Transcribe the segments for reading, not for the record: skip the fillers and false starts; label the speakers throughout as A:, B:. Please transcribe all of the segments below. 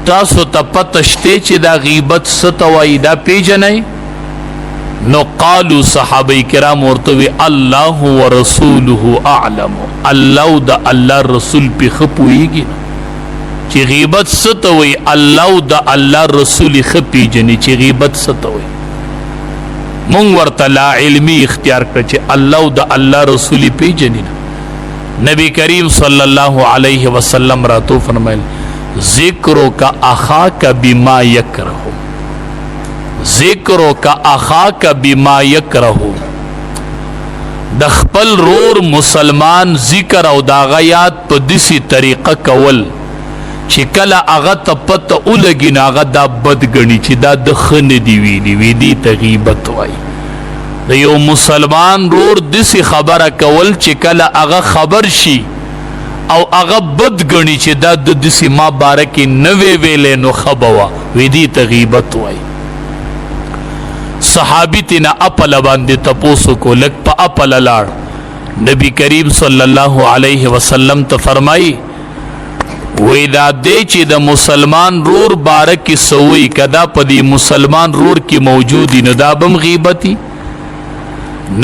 A: تاسو ته پته شته چې دا غیبت څه ته وایي دا پیژنئ؟ نو قالو صحابه کرام ورته وی الله ورسوله اعلم، الله او د الله رسول په ښه پوهیږي چې غیبت څه ته وایي. الله او د الله رسول ښه پیژني چې غیبت څه ته وایي. مونږ ورته لا علمي اختیار کړ چې الله او د الله رسول پیژني. نبی کریم صلی الله علیه وسلم راتو فرمایل ذکرو کا اخاک بما یکرهو، ذکرو کا اخاک بما یکرهو، د خپل رور مسلمان ذکر او دا غیات په دسی طریقه کول چې کله هغه ته پته ولګي نو هغه دا بد ګڼي چې دا د ښه نه دي ویلي وي، دې ته غیبت وایي. د یو مسلمان رور دسی خبره کول چې کله هغه خبر شي او هغه بد ګڼي چې دا د دسی ما باره کې نه وی ویلې نو ښه به وه، وی دې ته غیبت وایي. صحابی تینا اپل باندې تپوسو کو لگ پا اپل لاړ. نبی کریم صلی اللہ علیہ وسلم ته فرمائی وی دا دے چی دا مسلمان رور بارکی سوئی کدا پا دی مسلمان رور کی موجودی ندابم غیبتی.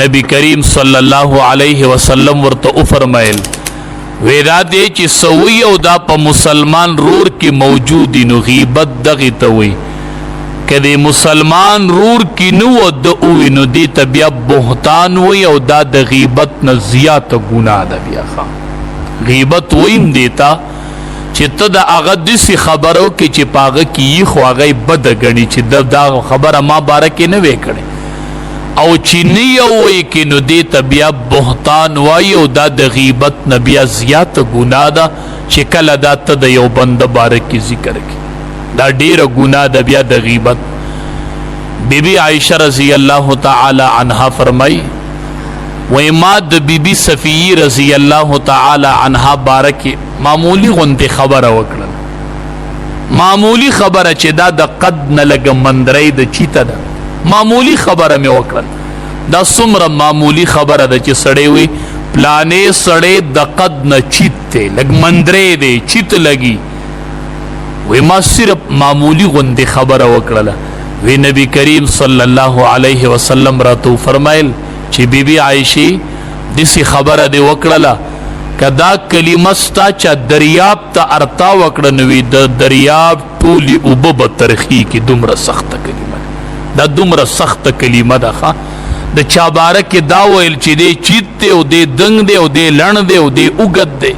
A: نبی کریم صلی اللہ علیہ وسلم ورطا فرمائل وی دا دے چی سوئی او دا پا مسلمان رور کی موجودی نو غیبت دغی توئی کہ دی مسلمان رور کی نو د اوی نو دی تبیا بہتان وی او دا د غیبت نه زیات گناہ دا بیا خواہ. غیبت ویم دیتا چی تا دا آغا دیسی خبرو کی چی پاغا کی یی خو آغای بد گنی چی دا خبر ما بارکی نوے کڑی او چی نی اوی کی نو دی تبیا بہتان وی او دا د غیبت نبیا زیات گناہ دا چی کل دا تا دا یو بند بارکی ذکر کی دا دیر گناہ دا بیا دا غیبت. بی بی عائشہ رضی اللہ تعالی عنہا فرمائی ویما دا بی بی صفیی رضی اللہ تعالی عنہا بارکی معمولی غنتی خبر وکڑن، معمولی خبر چی دا دا قد نلگ مندرائی دا چیتا دا معمولی خبر میں وکڑن. دا سمر معمولی خبر دا چی سڑے ہوئی پلانے سڑے دا قد نا چیت تے لگ مندرے دے چیت لگی وی ما صرف معمولی غندی خبر وکڑلا. وی نبی کریم صلی اللہ علیہ وسلم راتو فرمائل چی بی بی عائشی دیسی خبر دے وکڑلا کہ دا کلمستا چا دریاب تا ارتا وکڑنوی دا دریاب طولی اوبب ترخی کی دمر سخت کلمہ دا دمر سخت کلمہ دا خواہ دا چابارک دا ویل چی دے چیت دے او دے دنگ دے او دے لن دے او دے اگد دے.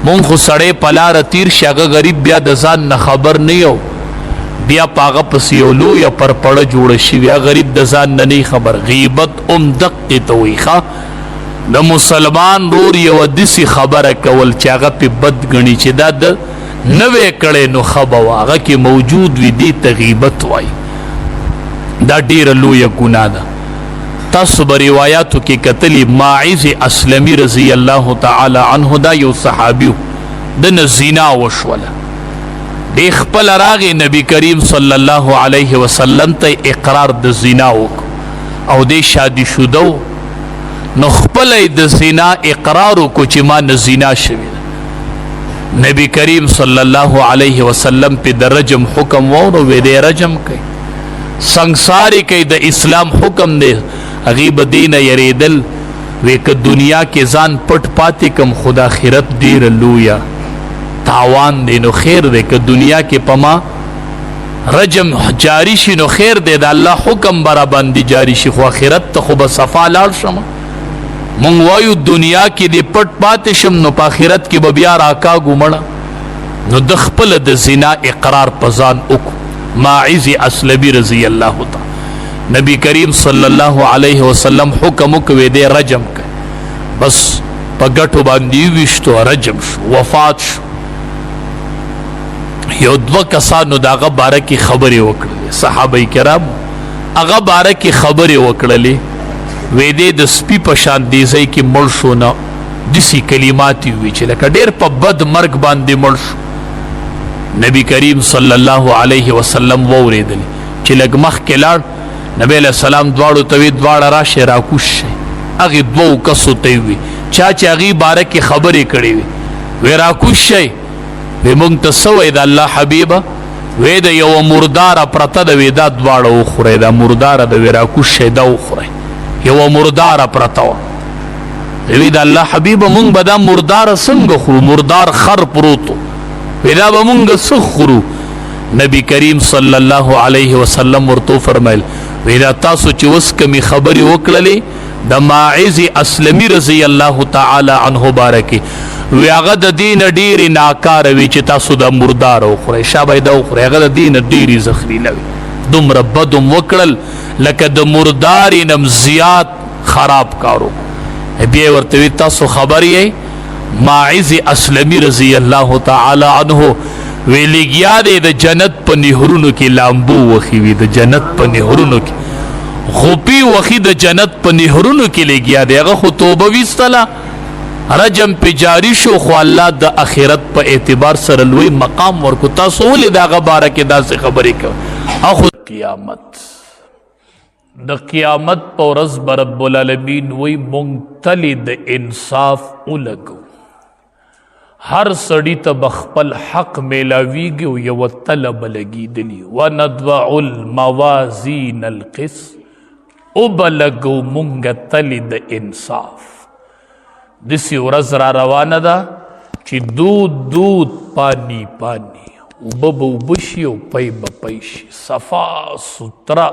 A: مون خو سڑے پلار تیر شاگا غریب بیا دزان نخبر نیو بیا پاغا پسیولو یا پر پڑ جوڑشی بیا غریب دزان ننی خبر. غیبت دقی توی خوا دا مسلمان رور یو دیسی خبر کول چاگا پی بد گنی چی دا دا نوے کڑے نو خبو آگا کی موجود وی دی تغیبت وائی. دا دیر لویا گناہ دا. تاسو بروایاتو کی قتلی ماعز اسلمی رضی اللہ تعالی عنہ دا یو صحابیو دن زنا وشولا دیخ پل راغی نبی کریم صلی اللہ علیہ وسلم تا اقرار دا زنا وکو او دے شادی شدو نخپل دا زنا اقرارو کو چی ما نزنا شوید. نبی کریم صلی اللہ علیہ وسلم پی دا رجم حکم وورو وی دے رجم کئی سنگساری کئی دا اسلام حکم دے غیب دین یریدل وی که دنیا کے زان پٹ پاتی کم خدا خیرت دیر لویا تاوان دے نو خیر دے که دنیا کے پما رجم جاری شی نو خیر دے دا اللہ حکم برا باندی جاری شی خوا خیرت تا خوب صفا لال شما منگوایو دنیا کی دے پٹ پاتی شم نو پا خیرت کی ببیار آکا گمڑا نو دخپل دا زنا اقرار پزان اکو. ماعز اسلمی رضی اللہ تعالی نبی کریم صلی اللہ علیہ وسلم حکم کوي دے رجم کئی بس پا گٹو باندی وشتو رجم شو وفات شو. یو دو کسانو دا اغا بارا کی خبری وکڑلی صحابہ کرام اغا بارا کی خبری وکڑلی ویدے دا سپی پشان دیزائی کی مرشو نا دسی کلماتی ہوئی چی لکا دیر پا بد مرگ باندی مرشو. نبی کریم صلی اللہ علیہ وسلم ووری دلی چی لگ مخ کلار نبی علیہ السلام دوارو توی دوار راش راکوش شئی اگی دو کسو تیوی چاچے اگی بارک کی خبری کری وی راکوش شئی وی مونږ ته څه وایي د الله حبیبه؟ وی د یوه مرداره پرته ده، وی دا دواړه وخورئ، دا مرداره ده، وی راکوز شئ دا وخورئ. یوه مرداره پرته وه. وی د الله حبیبه مونږ به دا مرداره څنګه خورو؟ مردار خر پروت و. وی دا به مونږ څه خورو؟ نبی کریم صلی الله علیه وسلم ورته وفرمیل وی دا تاسو چې اوس کمې خبرې وکړلې د ماعز اسلمي رضی الله تعالی عنه بارکې، وی هغه د دې نه ډېرې ناکاره وي چې تاسو دا مرداره وخورئ، شابه دا وخورئ، هغه د دې نه ډېرې زخرینه وي. دومره بد هم وکړل لکه د مردارې نه زیات خراب کارو. بیا یې ورته وي تاسو خبر یې ماعز اسلمي رضی الله تعالی عنه وی لګیا دی د جنت په نهرونو کې لامبو وخي وي، د جنت په نهرونو کې غوپی وخي د جنت په نهرونو کې لګیا دی. هغه خو توبه ویستله، رجم پې جاري شو، خو الله د آخرت په اعتبار سره لوی مقام ورکو. تاسو ولې د هغه باره کې داسې خبرې کوئ؟ اخو قیامت د قیامت په ورځ به رب العالمین وی مونږ تلې د انصاف ولګو، هر سړی ته به خپل حق میلاویږي او یوه تله به لګېدلي. وندوع الموازین القسط، وبه لګو مونږه تلې د انصاف. داسې ورځ را روانه ده چې دود دود پانی پانی، اوبه به اوبه شي او پی به پی شي. صفا ستره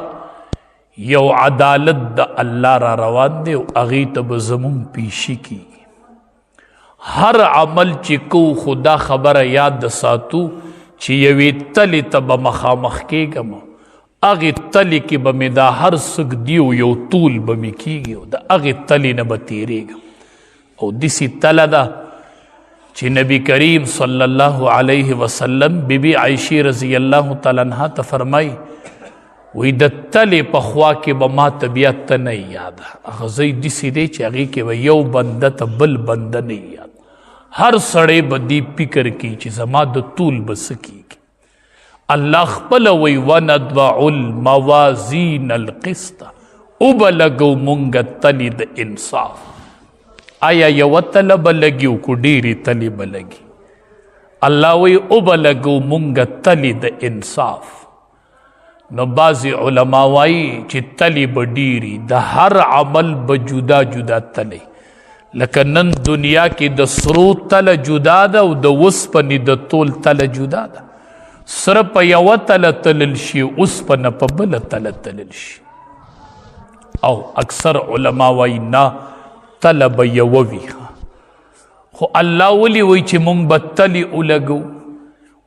A: یو عدالت د الله را روان دی او هغې ته به زمونږ پیشي کیږي. هر عمل چې کو خدا خبره یاد ساتو چې یوې تلې ته به مخامخ کېږم، هغې تلې کې به مې دا هر څه دی او یو طول به مې کېږي او د هغې تلې نه به تېرېږم. او داسې تله ده چې نبی کریم صلی الله علیه وسلم بی عایشې رضی الله تعالی عنها ته فرمایي وی د تلې په خوا کې به ما ته بیا ته نه یاده. هغه ځای داسې دی چې هغې کې به یو بنده ته بل بنده نه یاد. هر سړی به دې فکر کوي چې زما د طول به څه کېږي. الله خپله وی وندوع الموازین القسط، وبه لګو مونږه تلې د انصاف. آیا یوه تله به لګي او کو ډېرې تلې به لګي؟ الله وی وبه لګو مونږه تلې د انصاف. نو بعضې علما وایي چې تلې به ډېرې، د هر عمل به جدا جدا تلې. لکه نن دنیا کې د سرو تله جدا ده او د اوسپنې د تول تله جدا ده. سره په یوه تله تلل شي، اوسپنه په بله تله تلل شي. او اکثر علما وایي نه، تله به یوه وي. خو الله ولې وایي چې مونږ به تلې ولګو؟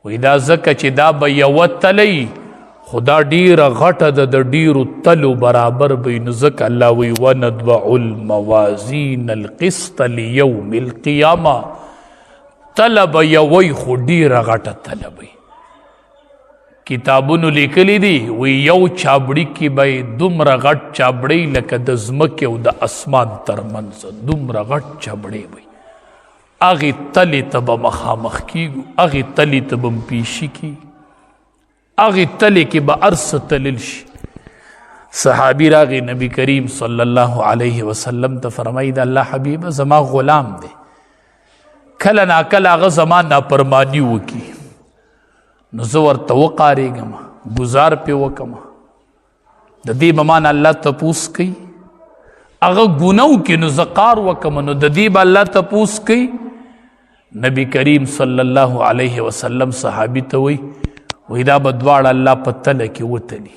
A: وایي دا ځکه چې دا به یوه تله وي، خو دا ډیره غټه ده، د ډیرو تلو برابر به نو ځکه الله وی وندوع الموازین القسط لیوم القیامه. تله به یوی خو ډیره غټه تله به. کتابونو لیکلی دي وی یو چابړي کې به دومره غټ چابړی لکه د ځمکې او د اسمان ترمنځ دومره غټ چابړی به. هغې تلې ته به مخامخ کیږو، هغې تلې ته به پیشي کیږي، هغې تلې کې به هر څه تلل شي. صحابي راغی نبی کریم صلی الله علیه وسلم ته فرمایي د الله حبیبه زما غلام دی، کله ناکله هغه زما نافرماني وکړي، نو زه ورته وقارېږم، ګزار پې وکړم، د دې به مانه الله تپوس کوي. هغه ګناه وکړي نو زه قار وکړم، نو د دې به الله تپوس کوي. نبی کریم صلی الله علیه وسلم صحابي ته وایي وی دا به دواړه الله په تله کې وتلي.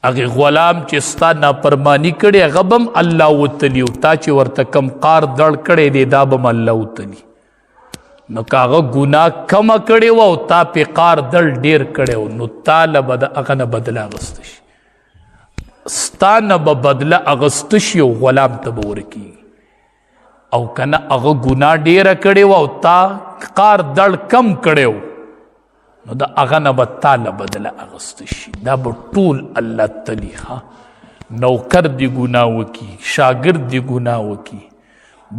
A: هغې غلام چې ستا نافرماني کړې هغه به هم الله وتلي، او تا چې ورته کم قار دړ کړی دی دا به هم الله وتلي. نو که هغه ګناه کمه کړې وه او تا پې قار دړ ډېر کړی و، نو تا له به د هغه نه بدله اخیسته شي، ستا نه به بدله اخیسته شي او غلام ته به ورکېږي. او که نه هغه ګناه ډېره کړې وه او تا قار دړ کم کړی و، نو د هغه نه به تا له بدله اخیسته شي. دا به ټول الله تلي. نوکر دې ګناه وکړي، شاګرد دې ګناه وکړي،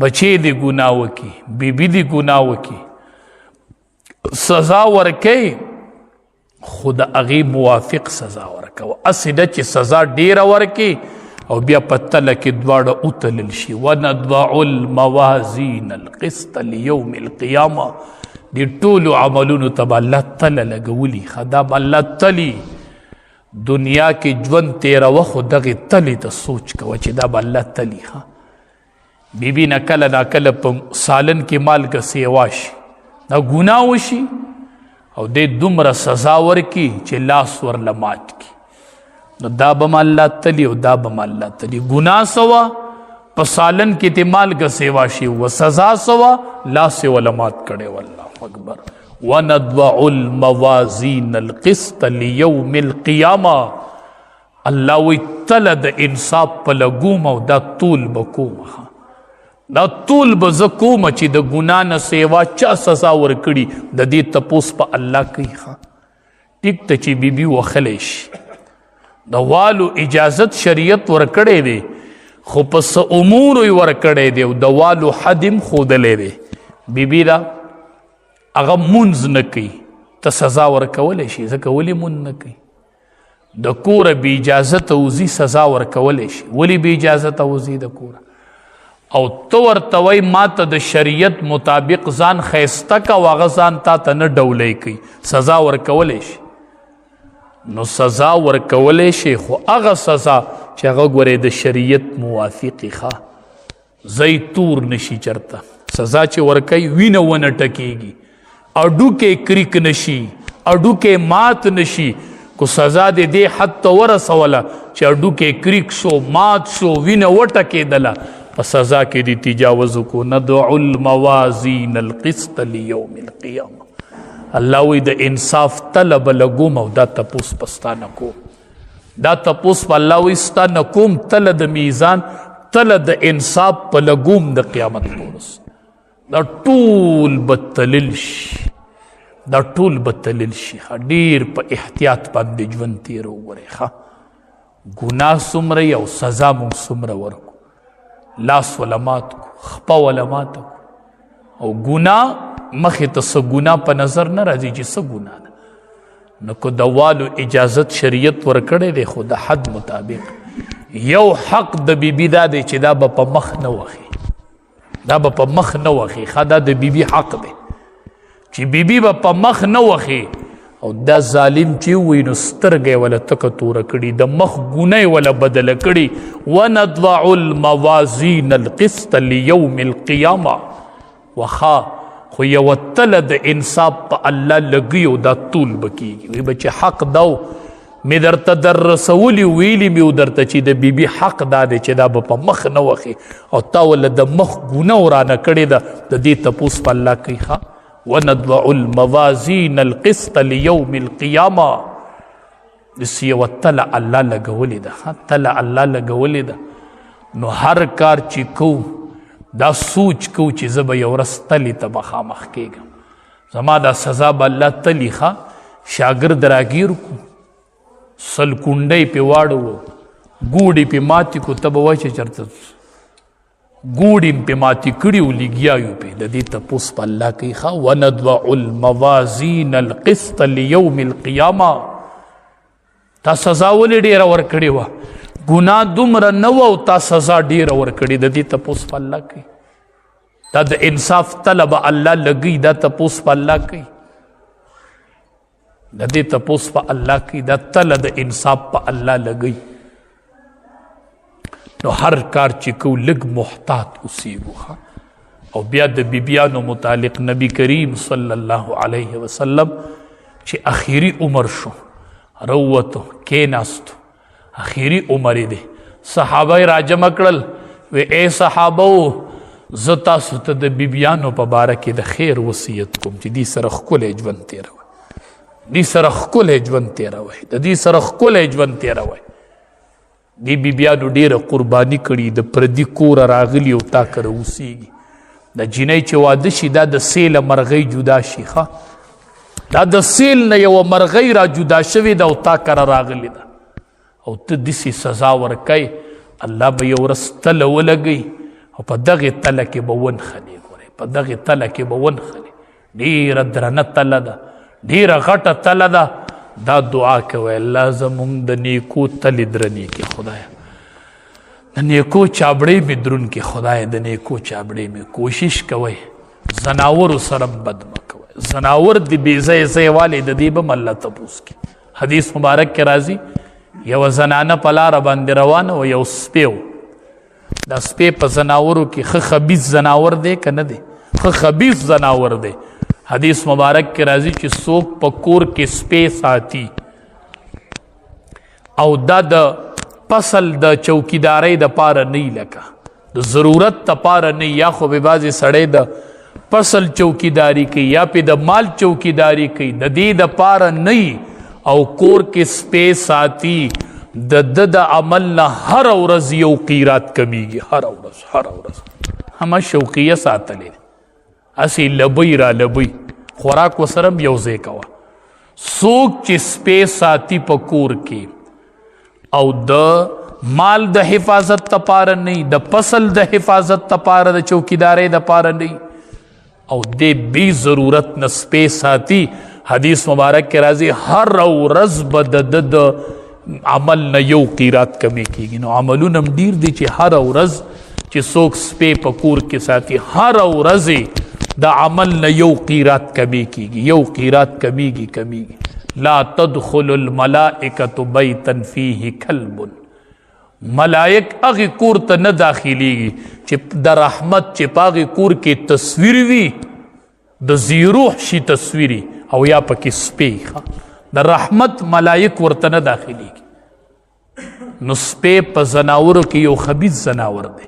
A: بچې دې ګناه وکړي، بیبي دې ګناه وکړي، سزا ورکوي، خو د هغې موافق سزا ورکوه. هسې ده چې سزا ډېره ورکړي او بیا په تله کې دواړه وتلل شي. وندوع الموازین القسط لیوم القیامه. دی ټولو عملونو ته به الله تله لګولي ښه دا به الله تلي دنیا کې ژوند تېروه خو دغې تلې ته سوچ کوه چې دا به الله تلي ښه بیبي نه کله ناکله په سالن کې مالګه سیوا شي دا ګناه وشي او دی دومره سزا ورکړي چې لاس ورله مات کړي نو دا به م الله تلي او دا به م الله تلي ګناه سوه په سالن کې تی مالګه سیوا شي و سزا سوه لاس یې وله مات کړی والله اکبر وَنَضْوَعُ الْمَوَازِينَ الْقِسْطَ لِيَوْمِ الْقِيَامَةِ الله وی تله د انصاف په لګوم او دا طول به کوم دا طول به زه کوم چې د ګناه نه سیوا چا سزا ورکړي د دې تپوس په الله کوي ټیک ته چې بیبي وخلی شي د والو اجازت شریعت ورکړی دی خو په څه امورو یې ورکړی دی او د والو حد هم ښودلی دی بیبي را هغه مونځ نه کوي ته سزا ورکولی شي ځکه ولې مونځ نه کوي د کوره بې اجازته وځي سزا ورکولی شي ولې بې اجازته وځي د کوره او ته ورته وایي ما ته د شریعت مطابق ځان ښایسته که او هغه ځان تا ته نه ډولی کوي سزا ورکولی شي نو سزا ورکولی شي خو هغه سزا چې هغه ګورې د شریعت موافقي ښه ځای تور نشي چرته سزا چې ورکوي وینه ونه ټکېږي اډوکې کریک نشي اډوکې مات نشي کو سزا دې حد ته ورسوله چې اډوکې کریک شو مات شو وینه وټکېدله په سزا کې دې تجاوز وکړو ندعو الموازین القسط لیوم القیامه الله وی د انصاف طلب لګوم او دا تپوس په ستا نه کوم دا تپوس په الله وی ستا نه کوم تله د میزان تله د انصاف په لګوم د قیامت پورس دا ټول به تلل شي دا ټول به تلل شي ډېر په احتیاط باندې ژوند تېرو وګورئ ښه ګناه څومره او سزا مونږ څومره ورکو لاس وله مات کو خپه وله ماته کو او ګناه مخې ته څه ګناه په نظر نه راځي چې څه ګناه ده نو که د والو اجازت شریعت ورکړی دی خو د حد مطابق یو حق د بیبي دا دی چې دا به په مخ نه وخي دا به په مخ نه وخي ښه دا د بیبي حق دی چې بیبي به په مخ نه وخي او دا ظالم چې وي نو سترګې وله تکه توره کړي د مخ ګونه یې وله بدله کړي ونضع الموازین القسط لیوم القیامه وخا خو یوه تله د انصاف په الله لګي او دا طول به کېږي وی به چې حق دا مې درته در رسولي ویلي مې و درته چې د بیبي حق دا دی چې دا به په مخ نه وخي او تا وله د مخ ګونه ورانه کړې ده د دې تپوس په الله کوي ښه وَنَضْوَعُ الْمَوَازِينَ الْقِسْطَ لِيَوْمِ الْقِيَامَةِ داسې یوه تله الله لګولې ده تله الله لګولې ده نو هر کار چې کوو دا سوچ کوو چې زه به یو ورځ تلې ته مخامخ کېږم زما دا سزا به الله تلي ښه شاګرد راګیر کو سل کونډۍ پې واړوو ګوډې پې ماتې کو ته به وایې چې چېرته ګوډې م پې ماتې کړي و لګیایو پې د دې تپوس په الله کوي ښه ونضوع الموازین القسط لیوم القیامه تا سزا ولې ډېره ورکړې وه ګناه دومره نه وه او تا سزا ډېره ورکړې د دې تپوس په الله کوي دا د انصاف طلب الله لګي دا تپوس په الله کوي د دې تپوس په الله کوي دا تله د انصاف په الله لګي نو هر کار چې کو لږ محتاط اوسېږو او بیا د بیبیانو متعلق نبی کریم صلی الله علیه وسلم چې اخیری عمر شو روتو کېناستو اخیری عمر دی صحابه یې راجمع کړل وی ای صحابو زه تاسو ته د بیبیانو په باره کې د خیر وصیت کوم چې دې سره ښکلی ژوند تېروئ دې سره ښکلی ژوند تېروئ د دې سره ښکلی ژوند تېروئ دی بیبیانو ډیره قربانی کړي د پردي کوره راغلي او تا کره اوسېږي د جینۍ چې واده شي دا د سیله مرغۍ جدا شي ښه دا د سیل نه یوه مرغۍ را جدا شوې ده او تا کره راغلې ده او ته داسې سزا ورکوي الله به یو ورځ تله ولګوي او په دغې تله کې به ونښلي ګورئ په دغې تله کې به ونښلي ډیره درنه تله ده ډیره غټه تله ده دا دعا کوي الله زمونږ د نیکو تلې درنې کې خدایه د نیکو چابړې مې درون کې خدایه د نیکو چابړې مې کوشش کوئ زناورو سره بد مه کوئ زناور دی بیزه زیوالی د دې به الله تپوس کی. حدیث مبارک کې راځي یو زنانه په لاره باندې روانه و، یو سپی و. دا سپی په زناورو کې ښه خبیث زناور دی که نه دی؟ ښه خبیث زناور دی. حدیث مبارک کې راځي چې څوک په کور کې سپی ساتي او دا د فصل د چوکیدارۍ د پاره نه لکه د ضرورت د پاره نه، یا خو به بعضې سړی د فصل چوکیداری کوي یا پې د مال چوکیداری کوي، د دې د پاره نه او کور کې سپی ساتي، د عمل نه هر ورځ یو قیرات کمیږي. هر ورځ همه شوقیه ساتلی، هسې لبی را لبی، خوراک ورسره یو ځای کوه. څوک چې سپی ساتي په کور کې او د مال د حفاظت تپاره نه، د فصل د حفاظت تپاره، د چوکیدارۍ د پاره نه، او د بی ضرورت نه سپی ساتي، حدیث مبارک کې راځي هر ورځ به د عمل نه یو قیرات کمی کیږي. نو عملونه هم ډیر دي چې هر ورځ چې څوک سپی په کور کې ساتي، هر ورځ د عمل نه یو قیرات کمی کیږي، یو قیرات کمیږي. لا تدخل الملائکة بیتا فیه کلب، ملائک هغې کور ته نه داخلیږي چې د رحمت چې په هغې کور کې تصویر وي، د زیروح شي تصویري، او یا پکې سپی، د رحمت ملائک ورته نه داخلیږي. نو سپی په زناورو کې یو خبیث زناور دی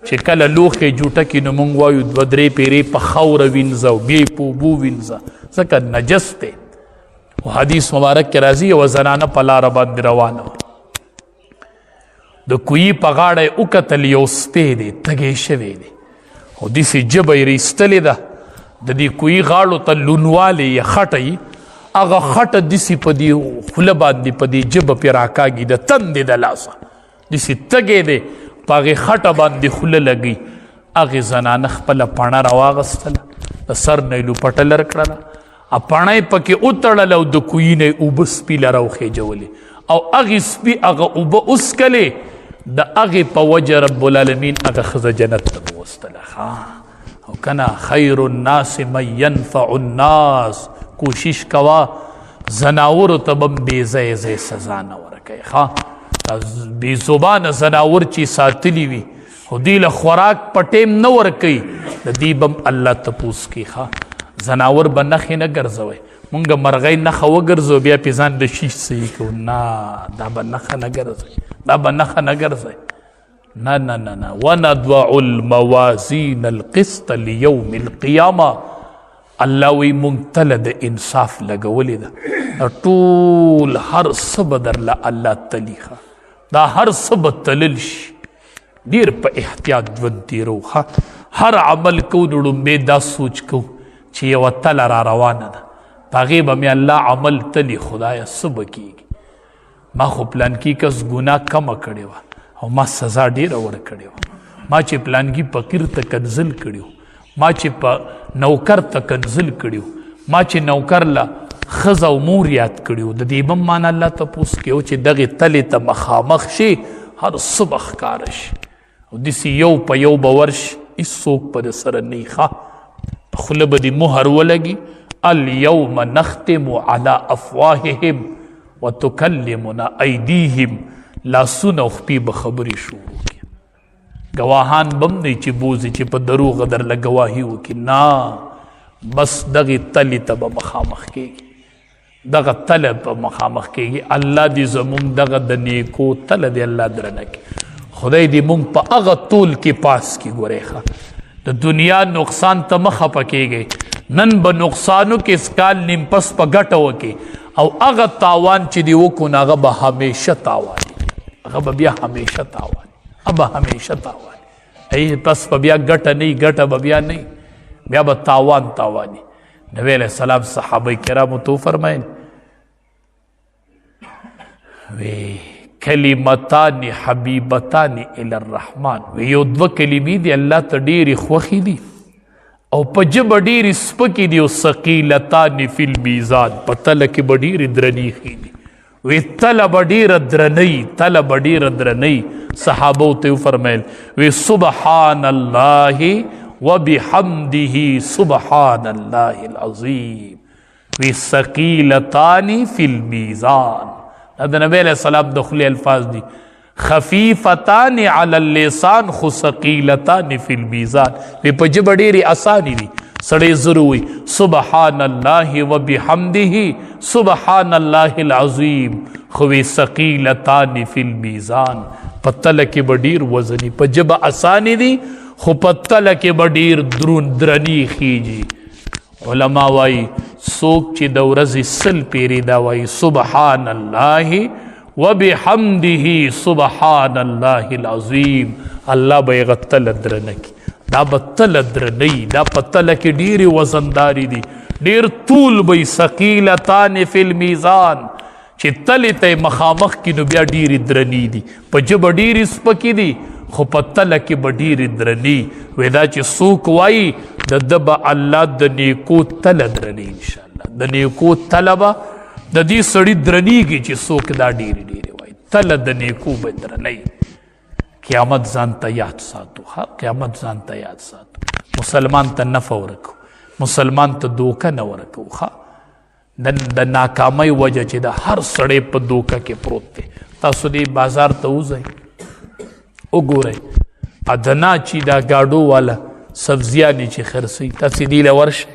A: چې کله لوښې جوټه کې نو موږ وایو 2-3 پیرې په خاوره وینځه او بیا یې په اوبو وینځه، ځکه نجس دی. او حدیث مبارک کې راځي یوه زنانه په لاره باندې روانه وه، د کویي په غاړه یې وکتل یو سپی دی، تږی شوی دی او داسې ژبه یې ایستلې ده، د دې کویي غاړو ته لونوالی یې خټه یي، هغه خټه داسې په دې خوله باندې په دې ژبه پې راکاږي د تندې د لاسه، داسې تږی دی په هغې خټه باندې خوله لګي. هغې زنانه خپله پڼه راواغستله، د سر نه یې لوپټه لر کړله، پڼه یې پکې وتړله او د کویي نه یې اوبه سپي له راوخېجولې، او هغې سپي هغه اوبه وڅکلې، د هغې په وجه رب العالمین هغه ښځه جنت ته ووستله. او که نه خیر الناس من ینفع الناس، کوشش کوه زناورو ته به هم بې ځایه ځای سزا نه ورکوي. بې زبانه زناور چې ساتلي وي خو دوی له خوراک په ټیم نه ورکوي، د دې به هم الله تپوس کوي. زناور به نښې نه ګرځوئ، مونږ مرغۍ نښه وګرځو بیا پې ځان د شیش صحیح کوو، نه دا به نښه نه ګرځوئ، دا به نښه نه ګرځوئ، نه نه نه نه. ونضع الموازین القسط لیوم القیامه، الله وی مونږ تله د انصاف لګولې ده، ټول هر څه به درله الله تلیخه، دا هر څه به تلل شي. ډېر په احتیاط ژوند تېرو، هر عمل کوو نو لومبې دا سوچ کوو چې یوه تله را روانه ده، په هغې به مې الله عمل تلي، خدایه څه به کېږي؟ ما خو پلانکي کس ګناه کمه کړې وه او ما سزا ډېره ورکړې وه، ما چې پلانکي فقیر ته کنزل کړي وو، ما چې په نوکر ته کنزل کړي وو، ما چې نوکر له ښځه او مور یاد کړي وو، د دې به هم مانه الله تپوس کوي چې دغې تلې ته مخامخ شي، هر څه به ښکاره شي، او داسې یو په یو به ورشي، هېڅوک به د سره نه وي. خوله به دې مهر ولګي، اليوم نختم على افواههم وتکلمنا ایدیهم، لاسونه او خپې به خبرې شروع کړي. ګواهان به هم نه چې بوځي چې په دروغه درله ګواهي وکړي، نه، بس دغې تلې ته به مخامخ کېږي، دغه تله به مخامخ کېږي. الله دې زمونږ دغه د نیکو تله دې الله درنه کړي، خدای دې مونږ په هغه طول کې پاس کړي. ګورئ د دنیا نقصان ته مه خفه کېږئ، نن به نقصانو کې سکال نیم پس په ګټه وکړي، او هغه تاوان چې دې وکړو نو هغه به همیشه تاوان، هغه به بیا همیشه تاوان، هغه به همیشه تاوان، پس به بیا ګټه نه وي، ګټه به بیا نه وي، بیا به تاوان تاواني. نبی علیہ السلام صحابه کرامو تو فرمایل وی کلمتان حبیبتان الی الرحمن، وی یو دوه کلمې دي الله ته ډېرې خوښې دي او په ژبه ډېرې سپکې دي، او ثقیلتان فی المیزان، په تله کې به ډېرې درنې دي. وی تله به ډېره درنۍ، تله به ډېره درنۍ. صحابو ته وفرمیل وی سبحان الله وبحمده سبحان الله العظیم وی ثقیلتان فی المیزان. دا نبی علیہ السلام دخلی الفاظ دی خفیفتان علی اللسان خو ثقیلتان فی المیزان وی پا جب ډیری آسانی دی سڑے ضروری سبحان اللہ وبحمده سبحان اللہ العظیم خوی ثقیلتان فی المیزان پتل کے بڑیر وزنی پا جب آسانی دی خو پتل کے بڑیر درنی خیجی. علماء وائی سوک چی دورزی سل پیری دا وائی سبحان اللہ وبحمده سبحان اللہ العظیم اللہ بیغت تل درنکی دا بتل درنی دا پتل کی ډیری وزنداری دی ډیر طول بی ثقیلتان فی المیزان چې تلی ته مخامخ کی نو بیا ډیری درنی دی په جب ډیری سپکی دی خو پتل کی ډیری درنی ودا چې سوک وای د دب الله د نیکو تل درنی انشاءاللہ د نیکو طلبه د دې سړی درنیږي چې سوک دا ډیری ډیری وای تل د نیکو به درنی. قیامت ځانته یاد ساتو ها قیامت ځانته یاد ساتو مسلمان ته نفع ورکو مسلمان ته دوکه نه ورکو ها د ناکامۍ وجه چې د هر سړی په دوکه کې پروت دی. تاسو دې بازار ته وځئ وګورئ ادنا چې دا گاډو والا سبزیانې چې خرڅوي تاسې دې له ورشئ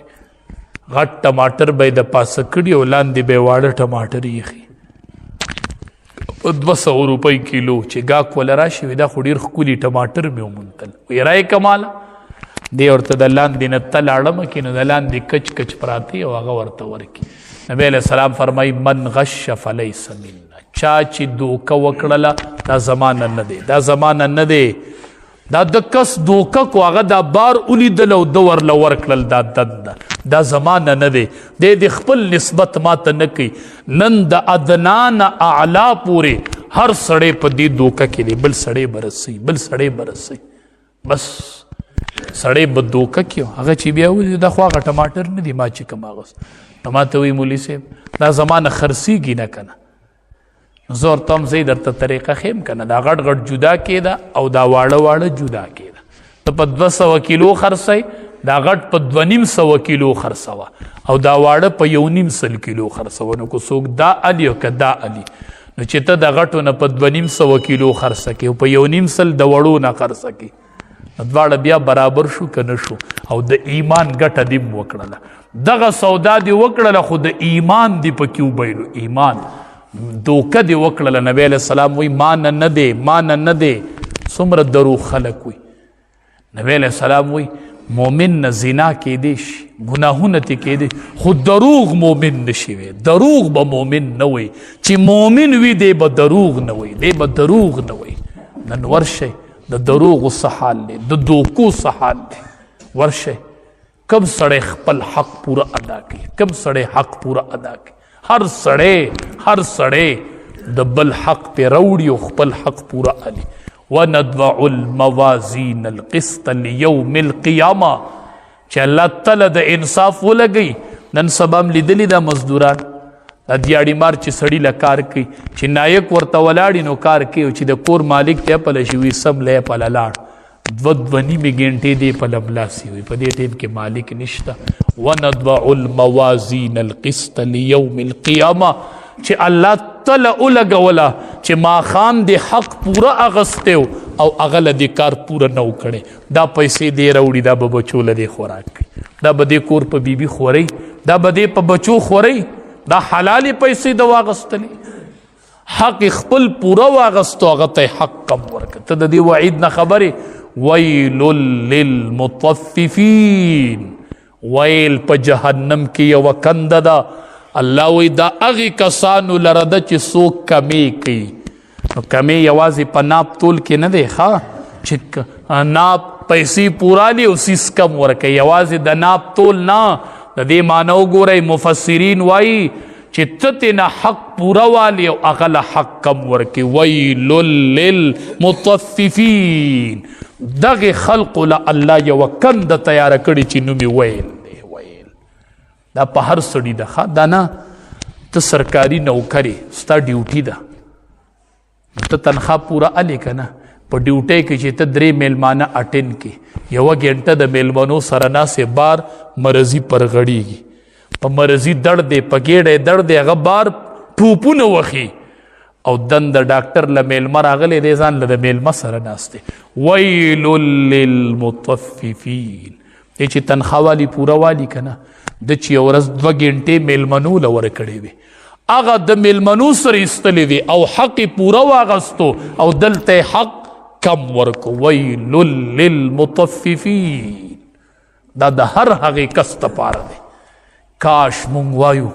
A: غټ ټماټر به یې د پاسه کړي او لاندې به یې واړه ټماټر ایښي 200 روپۍ کیلو چې گاک ولا راشي دا خو ډېر ښکلي ټماټر مې وموندل وایي رای کماله دی ورته د لاندې نه تل اړمه کړي نو د لاندې کچ کچ پراته او هغه ورته ورکړي. نبی علیہ السلام فرمایي من غش فلیس منا چا چې دوکه وکړله دا زمانه نه دی دا زمانه نه دی دا د کس دوکه کو هغه دا بار ولیدل او د ورله ورکړل دا دنده دا زمانه نه دی د خپل نسبت ماته نه کوي. نن د ادنا نه اعلی پورې هر سړی په دې دوکه کې دی بل سړی برسي بل سړی برسي بس سړی به دوکه کې هغه چې بیا وایي دا خو هغه ټماټر نه دی ما چې کوم اغوست نو ما ته وایي مولي صاحب دا زمانه خرڅېږي نه که نه زور تم زی درته طریقه خیم کنه دا غټ غټ جدا کېده او دا واړه واړه جدا کېده ته په 200 کیلو خرڅئ دا غټ په 250 کیلو خرڅوه او دا واړه په 1.5 کیلو خرڅوه نو که څوک دا علي او که دا علي نو چې ته د غټو نه په 250 کیلو خرڅه کړې او په 1.5 د وړو نه خرڅه کړې نو دواړه بیا برابر شو که نه شو او د ایمان ګټه دې م وکړله دغه سودا دې وکړله خو د ایمان دې پکې وبایلو ایمان دوکه دی وکړله. نبی علیہ السلام وی مان نه دی مان نه دی څومره دروغ خلک وی. نبی علیہ السلام وی مومن نه زنا کېدی شي ګناهونه ترې کېدی خو دروغ مومن نشي وی دروغ به مومن نه وی چې مومن وي دی به دروغ نه وی دی به دروغ نه وی. نن ورشئ د دروغو څه حال دی د دوکو څه حال دی ورشئ کم سړی خپل حق پوره ادا کوي کم سړی حق پوره ادا کوي هر سړی د بل حق پې راوړي او خپل حق پوره علي. وندع الموازین القسط لیوم القیامه چې الله تعالی د انصاف ولګوي. نن سبا هم لیدلي دا مزدوران دا دیاړي مار چې سړي له کار کوي چې نایک ورته ولاړي نو کار کوي چې د کور مالک ته پله شي وي سم لی پله لاړ 2.5 غنټې دی په لملاسي وي په دې ټیم کې مالک نشته. وندع الموازین القسط لیوم القیامه چې الله تعالی ولګوله چې ماښام د حق پوره اغستی او هغه له دې کار پوره نه و کړی دا پیسې دی راوړي دا به بچو له دې خوراک کوي دا به دې کور په بیبي خورئ دا به دې په بچو خورئ دا حلالې پیسې د واغستلې حق خپل پوره واغستو هغه ته حق کم ورکړه. ته د دې وعید نه خبرې ویل للمطففین ویل په جهنم کې یوه کنده ده. الله وی دا هغې کسانو لره ده چې څوک کمې کوي نو کمې یوازې په ناپ تول کې نه دی ښه چې ناپ پیسې پورالي او سیس کم ورکوي یوازې د ناپ تول نه د دې معنی وګورئ مفسرین وایي چې ته ترېنه حق پوره والي او هغه له حق کم ورکوي. ویل للمطففین دغه خلقو له الله یوه کنده تیاره کړې چې نوم یې ویل دی ویل دا په هر سړي ده ښه دا نه ته سرکاري نوکرې ستا ډیوټي ده ته تنخوا پوره الې که نه په ډیوټۍ کې چې ته 3 میلمانه اټینډ کې یوه ګنټه د میلمنو سره ناستې بار مرضي پر غړیږي په مرضي درد دی په ګېډه درد دی هغه بار ټوپونه وخي او دن د ډاکټر له میلمه راغلی دی ځان له د میلمه سره ناست دی ویل للمطففین دی چې تنخوا والی پوره والی که نه د چې یو ورځ 2 ګنټې میلمنو له ورکړې وي هغه د میلمنو سره ایستلی وي او حق یې پوره واغستو او دلته حق کم ورکو ویل للمطففین دا د هر هغې کس دپاره دی کاش مونږ وایو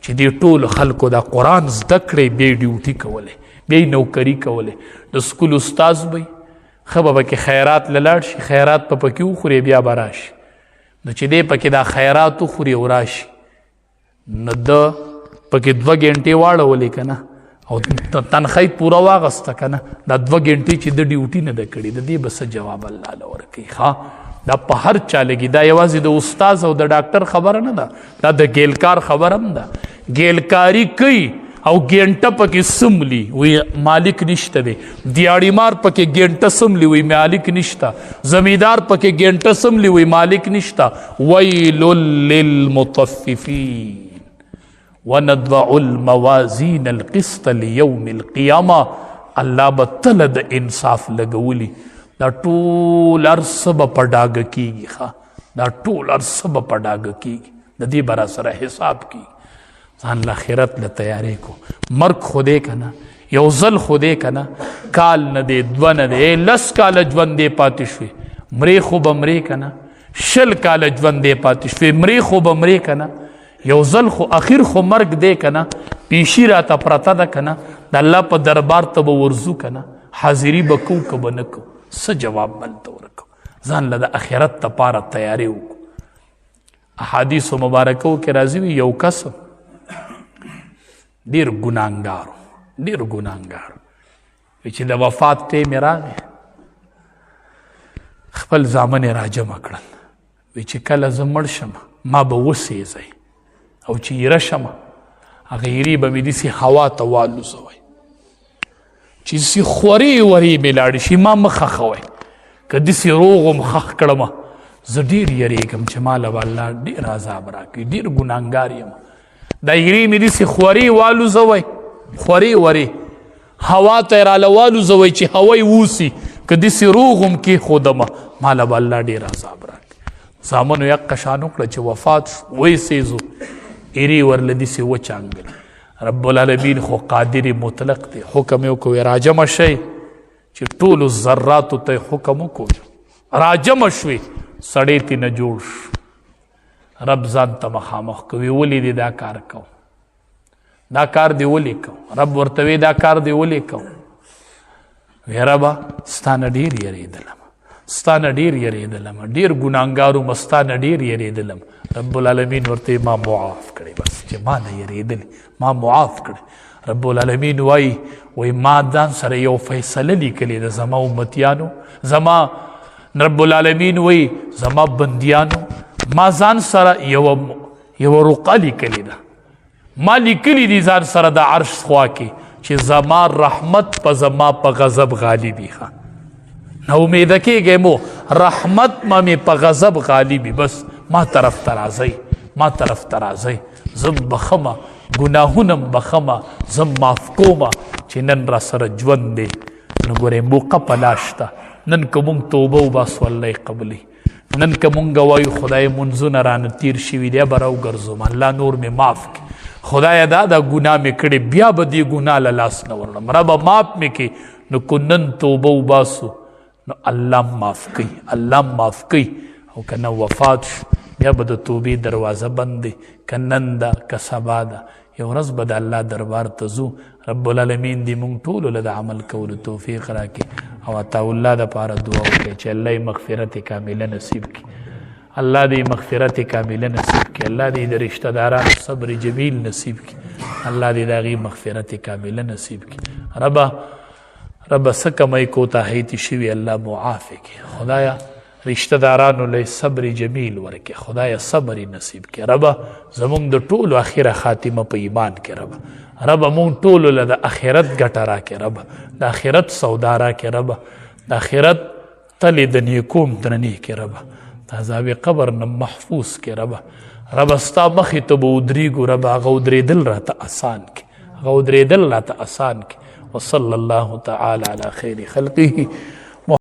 A: چې دې ټول خلکو دا قرآن زده کړی بیا یې ډیوټي کولی بیا یې نوکري کولی د سکول استاز به ښه به پکې خیرات له لاړ شي خیرات په پکې وخوري بیا به راشي نو چې دی پکې دا خیرات وخوري او راشي نو ده پکې 2 ګنټې واړولې که نه او تنخوا پوره واغسته که نه دا 2 ګنټې چې د ډیوټي نه ده کړې د دې به څه جواب الله له ورکوي ښه دا په هر چا لګي دا یوازې د استاز او د ډاکټر خبره نه ده دا د ګیلکار خبره هم ده ګیلکاري کوي او ګنټه پکې سملی وی مالک نشته دی دیاړیمار پکې ګنټه سملی وی مالک نشته زمیدار پکې ګنټه سملی وی مالک نشته ویل للمطففین ونضع الموازین القسط لیوم القیامه الله به تله د انصاف لګولی دا ټول هر څه به په ډاګه کېږي ښه دا ټول هر څه به په ډاګه کېږي د دې به را سره حساب کېږي ځان له آخرت له تیارې کو مرګ خو دی که نه یو ځل خو دی که نه کال نه دی 2 نه دی 10 کاله ژوند دی پاتې شوې مرې خو به مرې که نه 20 کاله ژوند دی پاتې شوې مرې خو به مرې که نه یو ځل خو اخیر خو مرګ دی که نه پیشي راته پرته ده که نه د الله په دربار ته به ورځو که نه حاضري به کوو که به نه کوو څه جواب بلته ورکو ځان له د آخرت دپاره تیارې وکړو احادیثو مبارکو کې راځي وي یو کس ډېر ګناهګار چې د وفات ټیم یې راغی خپل زامن یې راجمع کړل وی چې کله زه مړ شم ما به وسېځئ او چې ایره شمه هغه ایرې به مې داسې هوا ته والوزوئ چې داسې خورې ورې مې لاړې شي ما مه خښوئ که داسې روغ م خښ کړمه زه ډېر یریږم چې ما له به الله ډېر عذاب راکوي ډېر ګناهګار یم دا ایرې مې داسې خورې والوزوئ خورې ورې هوا ته یې راله والوزوئ چې هوا یې ووسي که داسې روغ م کېښودمه ما له به الله ډېر عذاب راکوي زامنو یقه شان وکړه چې وفات شو ویسېزو ایرې ورله داسې وچانګل رب العالمین خو قادر مطلق دی حکم یې وکړو راجمع شئ چې ټولو ذراتو ته حکم وکړو راجمع شوې سړی ترېنه جوړ شو رب ځان ته مخامخ کوي ولې دې دا کار کو دا کار دې ولې کو رب ورته وی دا کار دې ولې کو وی ربه ستا نه ډېر یریدلم ډېر ګناهګارو م ستا نه ډېر یریدلم رب العالمین ورته ما معاف کړی بس چې ما نه یریدلی ما معاف کړی رب العالمین وایي ما ځان سره یو فیصله لیکلې ده زما امتیانو زما رب العالمین وایي زما بندیانو ما ځان سره یوه رقه لیکلې ده ما لیکلی دي ځان سره د عرش خوا کې چې زما رحمت په زما په غضب غالبي ښه نو امیده کېږئ مو رحمت ما مې په غضب غالبي بس ما طرف ته راځئ زه بخمه ګناهونه م بخمه زه معاف کومه چې نن را سره ژوند دی نو ګورئ موقع په لاس شته نن که مونږ توبه وباسو الله یې قبلوي نن که مونږ وایو خدای منځونه رانه تیر شوي دی به راوګرځوم الله نور مې معاف کړي خدایه دا ګناه مې کړې بیا به دې ګناه له لاس نه وړم ربه معاف مې کړي نو که نن توبه وباسو نو الله معاف کوي او که نه وفات شو بیا به د توبې دروازه بند دی که نن ده که سبا ده یو ورځ به د الله دربار ته ځو رب العالمین دې مونږ ټولو له د عمل کولو توفیق راکړي او عطا الله دپاره دعا وکړئ چې الله یې مغفرت کامله نصیب کړي الله دې مغفرت کامله نصیب کړي الله دې د رشته دارانو صبر جمیل نصیب کړي الله دې د هغې مغفرت کامله نصیب کړي ربه څه کمی کوتاهۍ تې شوي الله معافې کړي خدایه رشته دارانو له صبر جمیل ورکړي خدایه صبر یې نصیب کړي ربه زمونږ د ټولو اخره خاتمه په ایمان کې ربه مونږ ټولو له د اخرت ګټه راکړي ربه د اخرت سودا راکړي ربه د اخرت تلې د نیکوم درنې کې ربه د عذاب قبر نه محفوظ کې ربه ستا مخې ته به ودرېږو ربه هغه ودرېدل راته اسان کې وصلی الله تعالی علی خیر خلقه